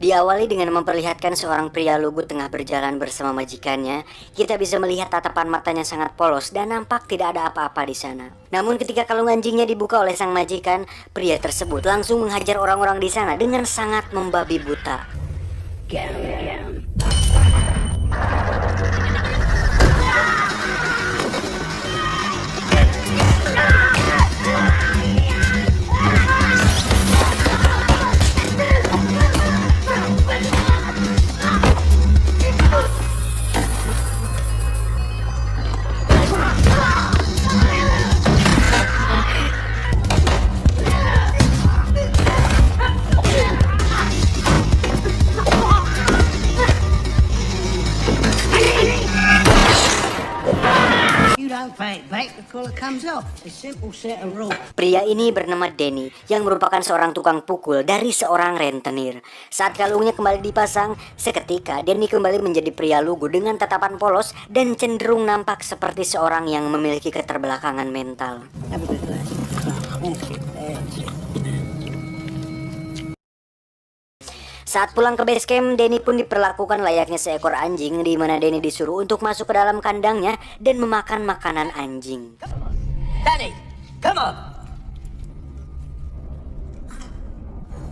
Diawali dengan memperlihatkan seorang pria lugu tengah berjalan bersama majikannya, kita bisa melihat tatapan matanya sangat polos dan nampak tidak ada apa-apa di sana. Namun ketika kalung anjingnya dibuka oleh sang majikan, pria tersebut langsung menghajar orang-orang di sana dengan sangat membabi buta. Pria ini bernama Danny yang merupakan seorang tukang pukul dari seorang rentenir. Saat kalungnya kembali dipasang, seketika Danny kembali menjadi pria lugu dengan tatapan polos dan cenderung nampak seperti seorang yang memiliki keterbelakangan mental. Saat pulang ke base camp, Danny pun diperlakukan layaknya seekor anjing, di mana Danny disuruh untuk masuk ke dalam kandangnya dan memakan makanan anjing. Danny, come on.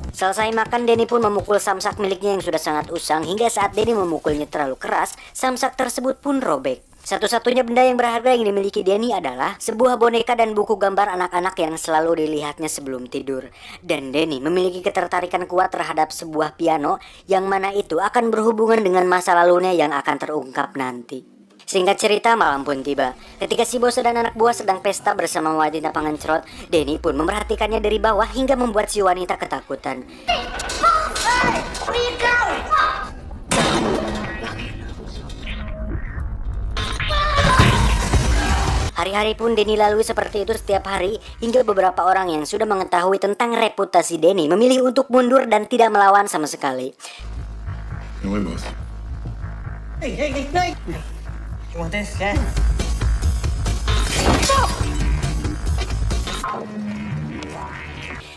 Selesai makan, Danny pun memukul samsak miliknya yang sudah sangat usang, hingga saat Danny memukulnya terlalu keras, samsak tersebut pun robek. Satu-satunya benda yang berharga yang dimiliki Danny adalah sebuah boneka dan buku gambar anak-anak yang selalu dilihatnya sebelum tidur. Dan Danny memiliki ketertarikan kuat terhadap sebuah piano yang mana itu akan berhubungan dengan masa lalunya yang akan terungkap nanti. Singkat cerita, malam pun tiba. Ketika si bos dan anak buah sedang pesta bersama wanita pengencrot, Danny pun memperhatikannya dari bawah hingga membuat si wanita ketakutan. Hari-hari pun Danny lalui seperti itu setiap hari, hingga beberapa orang yang sudah mengetahui tentang reputasi Danny memilih untuk mundur dan tidak melawan sama sekali. Hey. You want this? Yeah.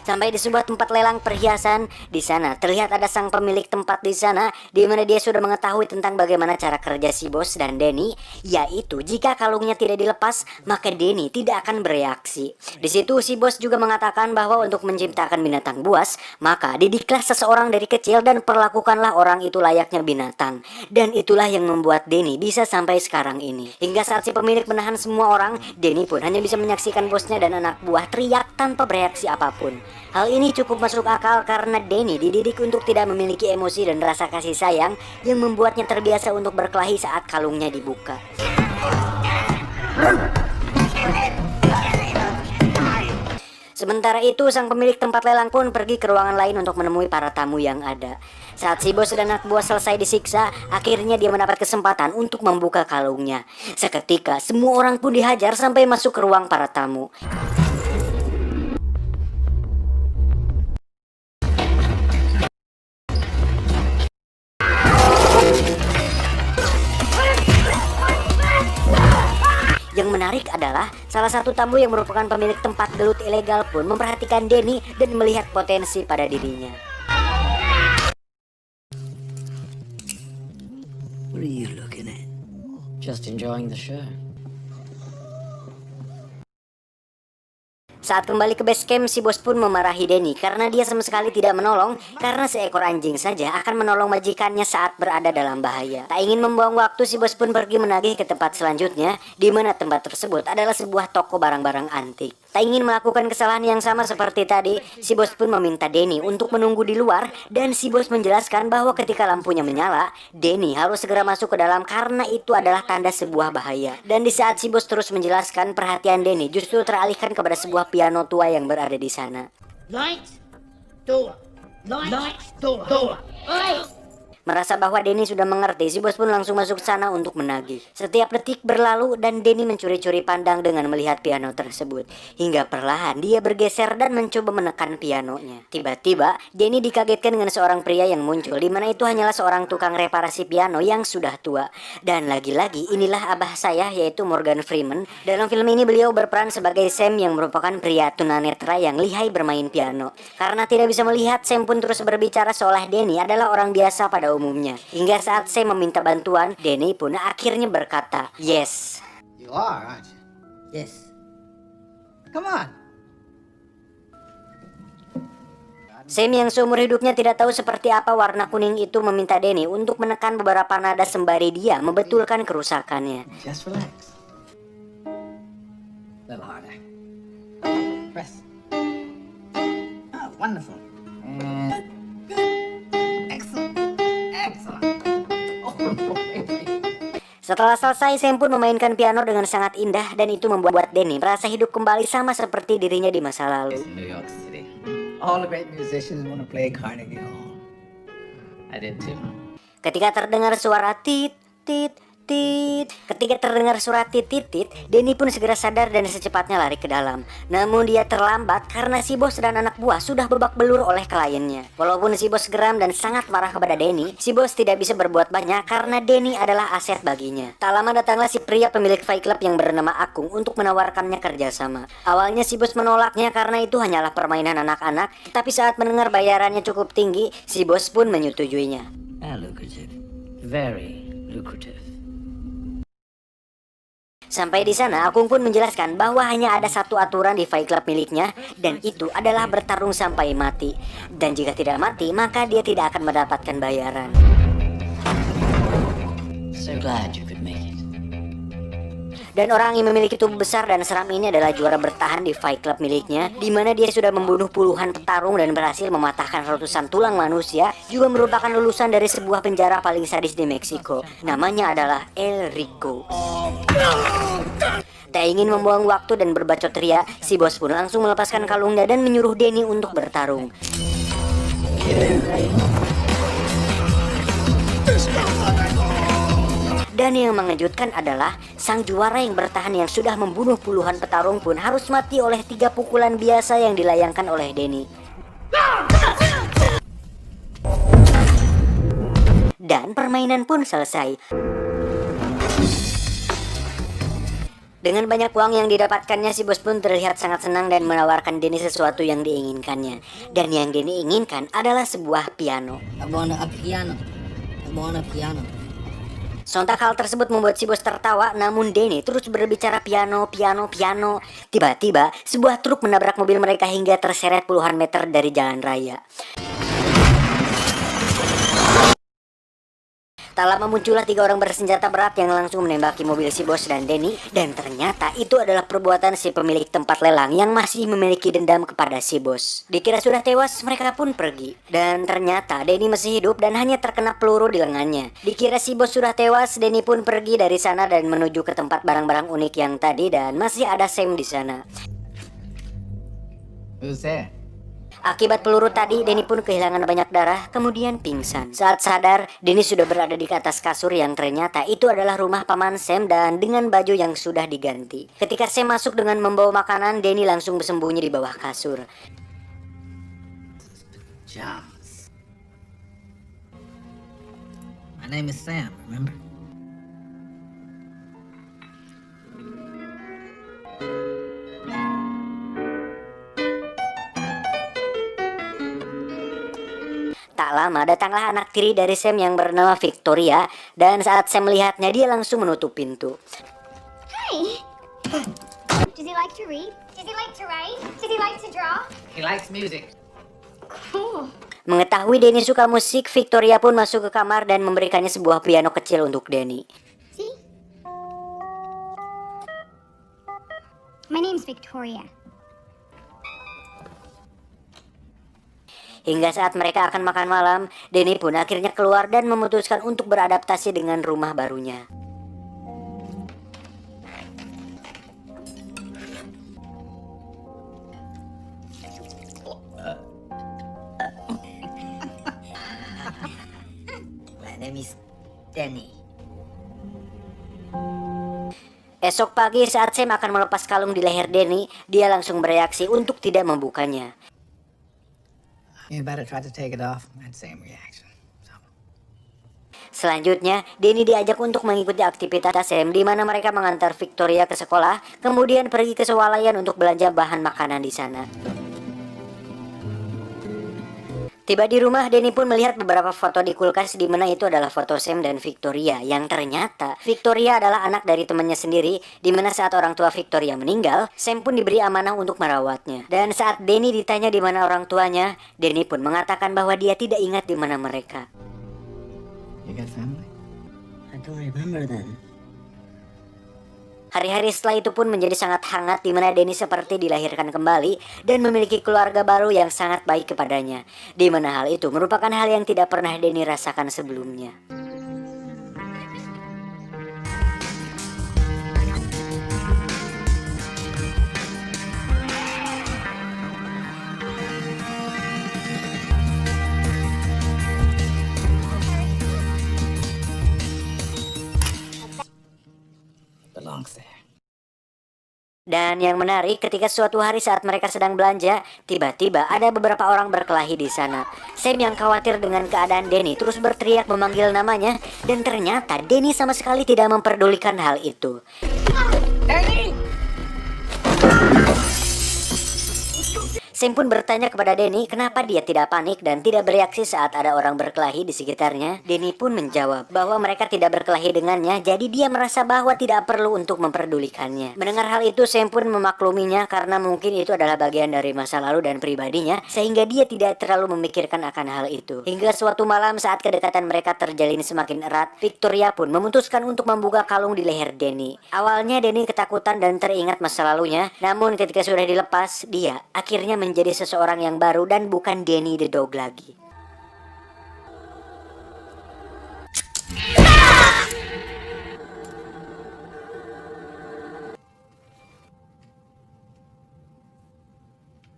Sampai di sebuah tempat lelang perhiasan, di sana terlihat ada sang pemilik tempat di sana, di mana dia sudah mengetahui tentang bagaimana cara kerja si bos dan Danny, yaitu jika kalungnya tidak dilepas, maka Danny tidak akan bereaksi. Di situ si bos juga mengatakan bahwa untuk menciptakan binatang buas, maka didiklah seseorang dari kecil dan perlakukanlah orang itu layaknya binatang. Dan itulah yang membuat Danny bisa sampai sekarang ini. Hingga saat si pemilik menahan semua orang, Danny pun hanya bisa menyaksikan bosnya dan anak buah teriak tanpa bereaksi apapun. Hal ini cukup masuk akal karena Danny dididik untuk tidak memiliki emosi dan rasa kasih sayang yang membuatnya terbiasa untuk berkelahi saat kalungnya dibuka. Sementara itu, sang pemilik tempat lelang pun pergi ke ruangan lain untuk menemui para tamu yang ada. Saat si bos dan anak buah selesai disiksa, akhirnya dia mendapat kesempatan untuk membuka kalungnya. Seketika, semua orang pun dihajar sampai masuk ke ruang para tamu. Yang menarik adalah salah satu tamu yang merupakan pemilik tempat gelut ilegal pun memperhatikan Danny dan melihat potensi pada dirinya. What are you looking at? Just enjoying the show. Saat kembali ke base camp, si bos pun memarahi Danny karena dia sama sekali tidak menolong, karena seekor anjing saja akan menolong majikannya saat berada dalam bahaya. Tak ingin membuang waktu, si bos pun pergi menagih ke tempat selanjutnya, di mana tempat tersebut adalah sebuah toko barang-barang antik. Tak ingin melakukan kesalahan yang sama seperti tadi, si bos pun meminta Danny untuk menunggu di luar, dan si bos menjelaskan bahwa ketika lampunya menyala, Danny harus segera masuk ke dalam karena itu adalah tanda sebuah bahaya. Dan di saat si bos terus menjelaskan, perhatian Danny justru teralihkan kepada sebuah piano tua yang berada di sana. Light, door. Light, door. Oi! Merasa bahwa Denny sudah mengerti, si bos pun langsung masuk sana untuk menagih. Setiap detik berlalu dan Denny mencuri-curi pandang dengan melihat piano tersebut. Hingga perlahan dia bergeser dan mencoba menekan pianonya. Tiba-tiba Denny dikagetkan dengan seorang pria yang muncul, di mana itu hanyalah seorang tukang reparasi piano yang sudah tua. Dan lagi-lagi inilah abah saya, yaitu Morgan Freeman. Dalam film ini beliau berperan sebagai Sam yang merupakan pria tunanetra yang lihai bermain piano. Karena tidak bisa melihat, Sam pun terus berbicara seolah Denny adalah orang biasa pada umumnya. Hingga saat Sam meminta bantuan, Denny pun akhirnya berkata, "Yes." You are, aren't you? Yes. Come on. Sam yang seumur hidupnya tidak tahu seperti apa warna kuning itu meminta Denny untuk menekan beberapa nada sembari dia membetulkan kerusakannya. Just relax. A little harder. Press. Oh, wonderful. And excellent. Excellent. Oh, Setelah selesai, Sam pun memainkan piano dengan sangat indah dan itu membuat Denny merasa hidup kembali sama seperti dirinya di masa lalu. New York City. All the great musicians want to play Carnegie Hall. I did too. Ketika terdengar suara tit, tit, tit. Ketika terdengar suara tit, tit, tit, Denny pun segera sadar dan secepatnya lari ke dalam. Namun dia terlambat karena si bos dan anak buah sudah babak belur oleh kliennya. Walaupun si bos geram dan sangat marah kepada Denny, si bos tidak bisa berbuat banyak karena Denny adalah aset baginya. Tak lama datanglah si pria pemilik Fight Club yang bernama Akung untuk menawarkannya kerjasama. Awalnya si bos menolaknya karena itu hanyalah permainan anak-anak, tapi saat mendengar bayarannya cukup tinggi, si bos pun menyetujuinya. Lucrative. Very lucrative. Sampai di sana, Akung pun menjelaskan bahwa hanya ada satu aturan di Fight Club miliknya, dan itu adalah bertarung sampai mati. Dan jika tidak mati, maka dia tidak akan mendapatkan bayaran. So glad you could make it. Dan orang yang memiliki tubuh besar dan seram ini adalah juara bertahan di Fight Club miliknya, di mana dia sudah membunuh puluhan petarung dan berhasil mematahkan ratusan tulang manusia, juga merupakan lulusan dari sebuah penjara paling sadis di Meksiko. Namanya adalah El Rico. Tak ingin membuang waktu dan berbacot ria, si bos pun langsung melepaskan kalungnya dan menyuruh Denny untuk bertarung. Dan yang mengejutkan adalah sang juara yang bertahan yang sudah membunuh puluhan petarung pun harus mati oleh 3 pukulan biasa yang dilayangkan oleh Denny. Dan permainan pun selesai. Dengan banyak uang yang didapatkannya, si bos pun terlihat sangat senang dan menawarkan Denny sesuatu yang diinginkannya. Dan yang Denny inginkan adalah sebuah piano. I want a piano. I want a piano. Sontak hal tersebut membuat si bos tertawa, namun Denny terus berbicara piano. Tiba-tiba, sebuah truk menabrak mobil mereka hingga terseret puluhan meter dari jalan raya. Tak lama muncullah 3 orang bersenjata berat yang langsung menembaki mobil si bos dan Denny, dan ternyata itu adalah perbuatan si pemilik tempat lelang yang masih memiliki dendam kepada si bos. Dikira sudah tewas, mereka pun pergi. Dan ternyata Denny masih hidup dan hanya terkena peluru di lengannya. Dikira si bos sudah tewas, Denny pun pergi dari sana dan menuju ke tempat barang-barang unik yang tadi, dan masih ada Sam di sana. Who's there? Akibat peluru tadi, Denny pun kehilangan banyak darah, kemudian pingsan. Saat sadar, Denny sudah berada di atas kasur yang ternyata itu adalah rumah paman Sam dan dengan baju yang sudah diganti. Ketika Sam masuk dengan membawa makanan, Denny langsung bersembunyi di bawah kasur. Jones. My name is Sam, remember? Tak lama datanglah anak tiri dari Sam yang bernama Victoria, dan saat Sam melihatnya dia langsung menutup pintu. Hi. Does he like to read? Does he like to write? Does he like to draw? He likes music. Cool. Mengetahui Denny suka musik, Victoria pun masuk ke kamar dan memberikannya sebuah piano kecil untuk Denny. See? My name's Victoria. Hingga saat mereka akan makan malam, Denny pun akhirnya keluar dan memutuskan untuk beradaptasi dengan rumah barunya. name is Denny. Esok pagi saat Sam akan melepas kalung di leher Denny, dia langsung bereaksi untuk tidak membukanya. You better try to take it off. That same reaction. So, Selanjutnya, Denny diajak untuk mengikuti aktivitas Sam di mana mereka mengantar Victoria ke sekolah, kemudian pergi ke swalayan untuk belanja bahan makanan di sana. Tiba di rumah, Denny pun melihat beberapa foto di kulkas di mana itu adalah foto Sam dan Victoria, yang ternyata Victoria adalah anak dari temannya sendiri, di mana saat orang tua Victoria meninggal, Sam pun diberi amanah untuk merawatnya. Dan saat Denny ditanya di mana orang tuanya, Denny pun mengatakan bahwa dia tidak ingat di mana mereka. you got family? I don't remember then. Hari-hari setelah itu pun menjadi sangat hangat di mana Denny seperti dilahirkan kembali dan memiliki keluarga baru yang sangat baik kepadanya. Di mana hal itu merupakan hal yang tidak pernah Denny rasakan sebelumnya. Belongs there. Dan yang menarik, ketika suatu hari saat mereka sedang belanja, tiba-tiba ada beberapa orang berkelahi di sana. Sam yang khawatir dengan keadaan Denny terus berteriak memanggil namanya, dan ternyata Denny sama sekali tidak memperdulikan hal itu. Sam pun bertanya kepada Denny kenapa dia tidak panik dan tidak bereaksi saat ada orang berkelahi di sekitarnya. Denny pun menjawab bahwa mereka tidak berkelahi dengannya, jadi dia merasa bahwa tidak perlu untuk memperdulikannya. Mendengar hal itu, Sam pun memakluminya karena mungkin itu adalah bagian dari masa lalu dan pribadinya, sehingga dia tidak terlalu memikirkan akan hal itu. Hingga suatu malam saat kedekatan mereka terjalin semakin erat, Victoria pun memutuskan untuk membuka kalung di leher Denny. Awalnya Denny ketakutan dan teringat masa lalunya, namun ketika sudah dilepas, dia akhirnya menjadi seseorang yang baru dan bukan Denny the Dog lagi.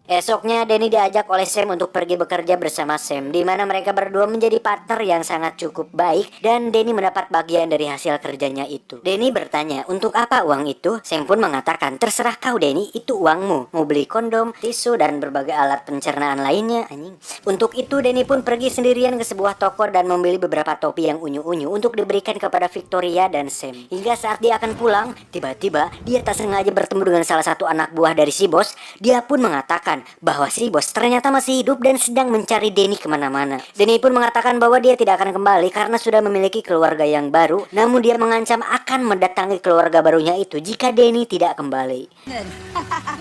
Esoknya Denny diajak oleh Sam untuk pergi bekerja bersama Sam, di mana mereka berdua menjadi partner yang sangat cukup baik dan Denny mendapat bagian dari hasil kerjanya itu. Denny bertanya, untuk apa uang itu? Sam pun mengatakan, terserah kau Denny, itu uangmu. Mau beli kondom, tisu, dan berbagai alat pencernaan lainnya. Anjing. Untuk itu Denny pun pergi sendirian ke sebuah toko dan membeli beberapa topi yang unyu-unyu untuk diberikan kepada Victoria dan Sam. Hingga saat dia akan pulang, tiba-tiba dia tak sengaja bertemu dengan salah satu anak buah dari si bos. Dia pun mengatakan bahwa si bos ternyata masih hidup dan sedang mencari Denny kemana-mana. Denny pun mengatakan bahwa dia tidak akan kembali karena sudah memiliki keluarga yang baru, namun dia mengancam akan mendatangi keluarga barunya itu jika Denny tidak kembali.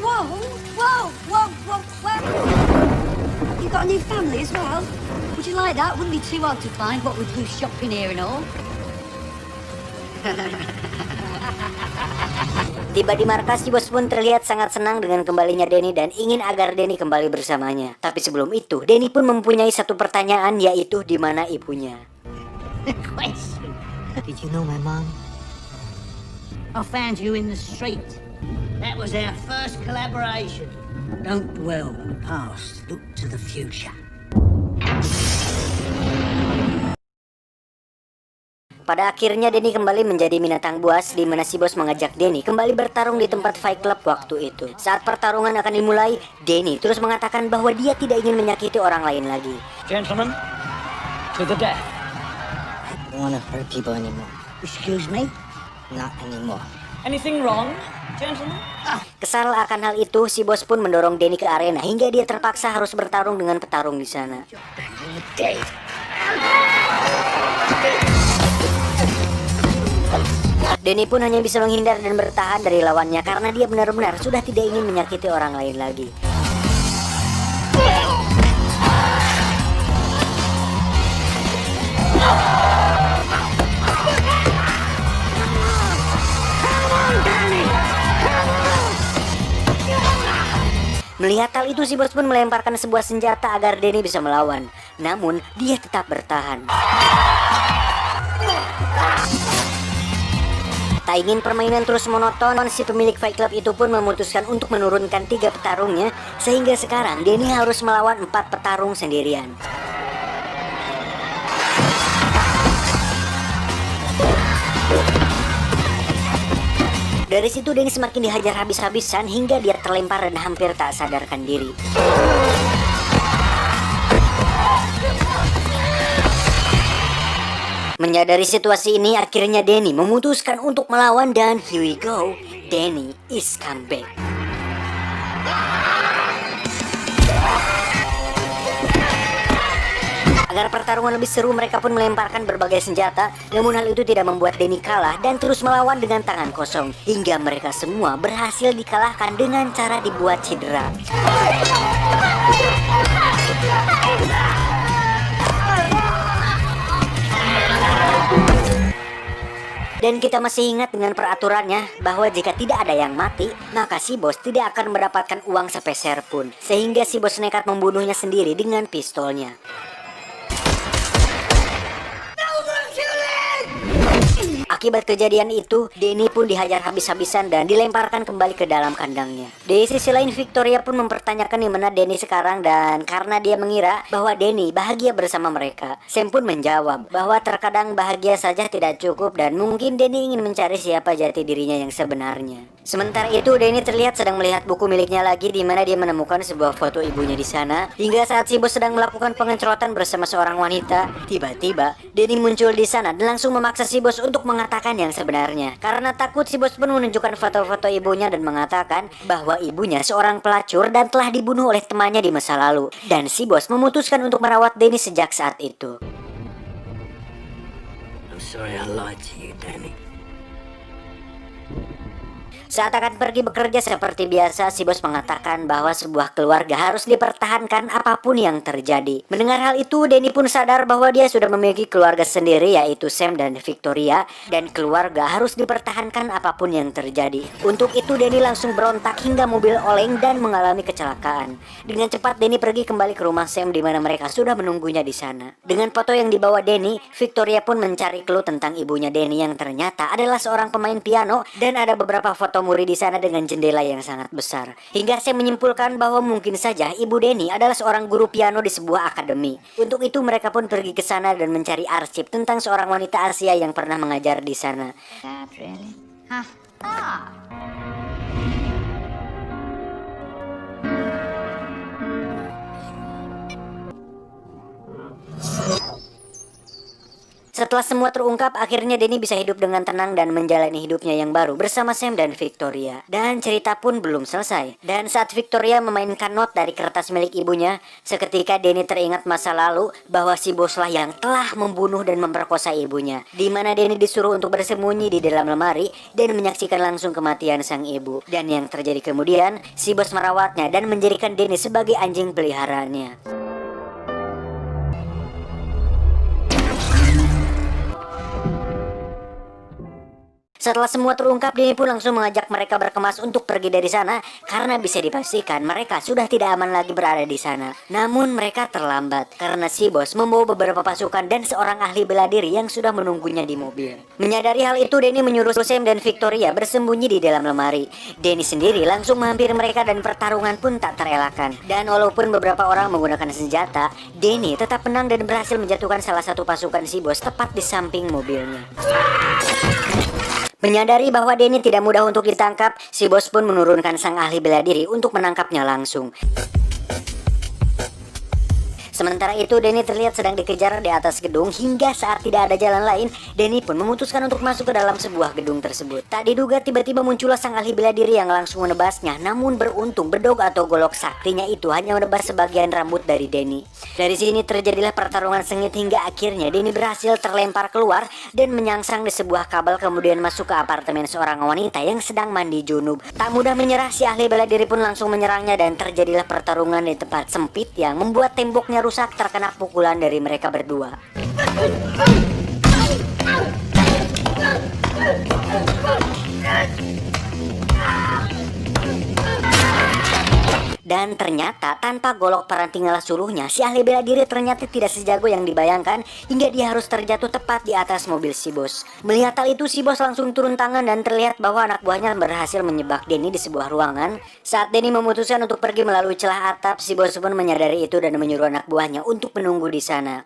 Whoa, whoa, whoa, whoa, whoa. You've got a new family as well? Would you like that? Wouldn't be too hard to find, what with who's shopping here and all. Tiba di markas, si bos pun terlihat sangat senang dengan kembalinya Denny dan ingin agar Denny kembali bersamanya. Tapi sebelum itu, Denny pun mempunyai satu pertanyaan, yaitu di mana ibunya. Question. Did you know my mom? I found you in the street. That was our first collaboration. Don't dwell on the past. Look to the future. Pada akhirnya Denny kembali menjadi binatang buas, di mana si bos mengajak Denny kembali bertarung di tempat Fight Club waktu itu. Saat pertarungan akan dimulai, Denny terus mengatakan bahwa dia tidak ingin menyakiti orang lain lagi. Gentlemen, to the death. I don't want to hurt people anymore. Excuse me? Not anymore. Anything wrong, gentlemen? Kesal akan hal itu, si bos pun mendorong Denny ke arena hingga dia terpaksa harus bertarung dengan petarung di sana. Denny pun hanya bisa menghindar dan bertahan dari lawannya karena dia benar-benar sudah tidak ingin menyakiti orang lain lagi. Melihat hal itu, si bos pun melemparkan sebuah senjata agar Denny bisa melawan. Namun, dia tetap bertahan. Tak ingin permainan terus monoton, si pemilik Fight Club itu pun memutuskan untuk menurunkan 3 petarungnya, sehingga sekarang Denny harus melawan 4 petarung sendirian. Dari situ Denny semakin dihajar habis-habisan hingga dia terlempar dan hampir tak sadarkan diri. Menyadari situasi ini, akhirnya Denny memutuskan untuk melawan dan here we go, Denny is come back. Agar pertarungan lebih seru, mereka pun melemparkan berbagai senjata. Namun hal itu tidak membuat Denny kalah dan terus melawan dengan tangan kosong. Hingga mereka semua berhasil dikalahkan dengan cara dibuat cedera. Dan kita masih ingat dengan peraturannya bahwa jika tidak ada yang mati, maka si bos tidak akan mendapatkan uang sepeser pun. Sehingga si bos nekat membunuhnya sendiri dengan pistolnya. Akibat kejadian itu, Denny pun dihajar habis-habisan dan dilemparkan kembali ke dalam kandangnya. Di sisi lain, Victoria pun mempertanyakan di mana Denny sekarang dan karena dia mengira bahwa Denny bahagia bersama mereka, Sam pun menjawab bahwa terkadang bahagia saja tidak cukup dan mungkin Denny ingin mencari siapa jati dirinya yang sebenarnya. Sementara itu, Denny terlihat sedang melihat buku miliknya lagi di mana dia menemukan sebuah foto ibunya di sana. Hingga saat si bos sedang melakukan pengecoran bersama seorang wanita, tiba-tiba Denny muncul di sana dan langsung memaksa si bos untuk mengatakan yang sebenarnya. Karena takut, si bos pun menunjukkan foto-foto ibunya dan mengatakan bahwa ibunya seorang pelacur dan telah dibunuh oleh temannya di masa lalu. Dan si bos memutuskan untuk merawat Denny sejak saat itu. I'm sorry I lied to you, Danny. Saat akan pergi bekerja seperti biasa, si bos mengatakan bahwa sebuah keluarga harus dipertahankan apapun yang terjadi. Mendengar hal itu, Denny pun sadar bahwa dia sudah memiliki keluarga sendiri, yaitu Sam dan Victoria, dan keluarga harus dipertahankan apapun yang terjadi. Untuk itu, Denny langsung berontak hingga mobil oleng dan mengalami kecelakaan. Dengan cepat, Denny pergi kembali ke rumah Sam di mana mereka sudah menunggunya di sana. Dengan foto yang dibawa Denny, Victoria pun mencari clue tentang ibunya Denny yang ternyata adalah seorang pemain piano dan ada beberapa foto murid di sana dengan jendela yang sangat besar. Hingga saya menyimpulkan bahwa mungkin saja ibu Denny adalah seorang guru piano di sebuah akademi. Untuk itu mereka pun pergi ke sana dan mencari arsip tentang seorang wanita Asia yang pernah mengajar di sana. Sad, really. Huh. Ah. Setelah semua terungkap, akhirnya Denny bisa hidup dengan tenang dan menjalani hidupnya yang baru bersama Sam dan Victoria. Dan cerita pun belum selesai. Dan saat Victoria memainkan not dari kertas milik ibunya, seketika Denny teringat masa lalu bahwa si boslah yang telah membunuh dan memperkosa ibunya. Di mana Denny disuruh untuk bersembunyi di dalam lemari dan menyaksikan langsung kematian sang ibu. Dan yang terjadi kemudian, si bos merawatnya dan menjadikan Denny sebagai anjing peliharaannya. Setelah semua terungkap, Denny pun langsung mengajak mereka berkemas untuk pergi dari sana karena bisa dipastikan mereka sudah tidak aman lagi berada di sana. Namun mereka terlambat karena si bos membawa beberapa pasukan dan seorang ahli bela diri yang sudah menunggunya di mobil. Menyadari hal itu, Denny menyuruh Sam dan Victoria bersembunyi di dalam lemari. Denny sendiri langsung menghampiri mereka dan pertarungan pun tak terelakkan. Dan walaupun beberapa orang menggunakan senjata, Denny tetap menang dan berhasil menjatuhkan salah satu pasukan si bos tepat di samping mobilnya. Menyadari bahwa Denny tidak mudah untuk ditangkap, si bos pun menurunkan sang ahli bela diri untuk menangkapnya langsung. Sementara itu, Denny terlihat sedang dikejar di atas gedung hingga saat tidak ada jalan lain, Denny pun memutuskan untuk masuk ke dalam sebuah gedung tersebut. Tak diduga tiba-tiba muncullah sang ahli bela diri yang langsung menebasnya, namun beruntung bedog atau golok saktinya itu hanya menebas sebagian rambut dari Denny. Dari sini terjadilah pertarungan sengit hingga akhirnya Denny berhasil terlempar keluar dan menyangsang di sebuah kabel kemudian masuk ke apartemen seorang wanita yang sedang mandi junub. Tak mudah menyerah, si ahli bela diri pun langsung menyerangnya dan terjadilah pertarungan di tempat sempit yang membuat temboknya rusak terkena pukulan dari mereka berdua. Dan ternyata tanpa golok perantinggal suluhnya, si ahli bela diri ternyata tidak sejago yang dibayangkan hingga dia harus terjatuh tepat di atas mobil si bos. Melihat hal itu, si bos langsung turun tangan dan terlihat bahwa anak buahnya berhasil menyebak Denny di sebuah ruangan. Saat Denny memutuskan untuk pergi melalui celah atap, si bos pun menyadari itu dan menyuruh anak buahnya untuk menunggu di sana.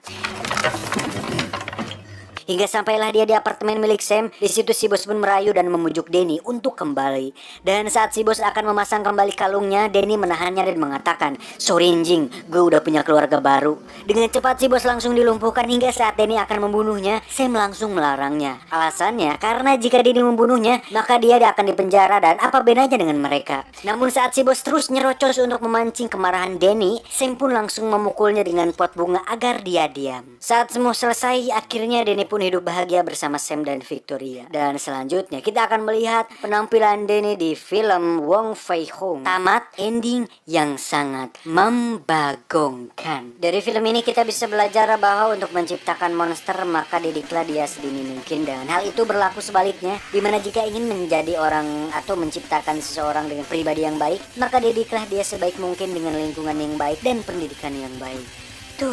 Hingga sampailah dia di apartemen milik Sam. Di situ si bos pun merayu dan memujuk Danny untuk kembali. Dan saat si bos akan memasang kembali kalungnya, Danny menahannya dan mengatakan, "Sorry Jing, gue udah punya keluarga baru." Dengan cepat si bos langsung dilumpuhkan hingga saat Danny akan membunuhnya, Sam langsung melarangnya. Alasannya karena jika Danny membunuhnya, maka dia akan dipenjara dan apa bedanya dengan mereka. Namun saat si bos terus nyerocos untuk memancing kemarahan Danny, Sam pun langsung memukulnya dengan pot bunga agar dia diam. Saat semua selesai, akhirnya Danny pun hidup bahagia bersama Sam dan Victoria. Dan selanjutnya kita akan melihat penampilan Danny di film Wong Fei Hung. Tamat ending yang sangat membagongkan. Dari film ini kita bisa belajar bahwa untuk menciptakan monster maka didiklah dia sedini mungkin, dan hal itu berlaku sebaliknya, dimana jika ingin menjadi orang atau menciptakan seseorang dengan pribadi yang baik, maka didiklah dia sebaik mungkin dengan lingkungan yang baik dan pendidikan yang baik.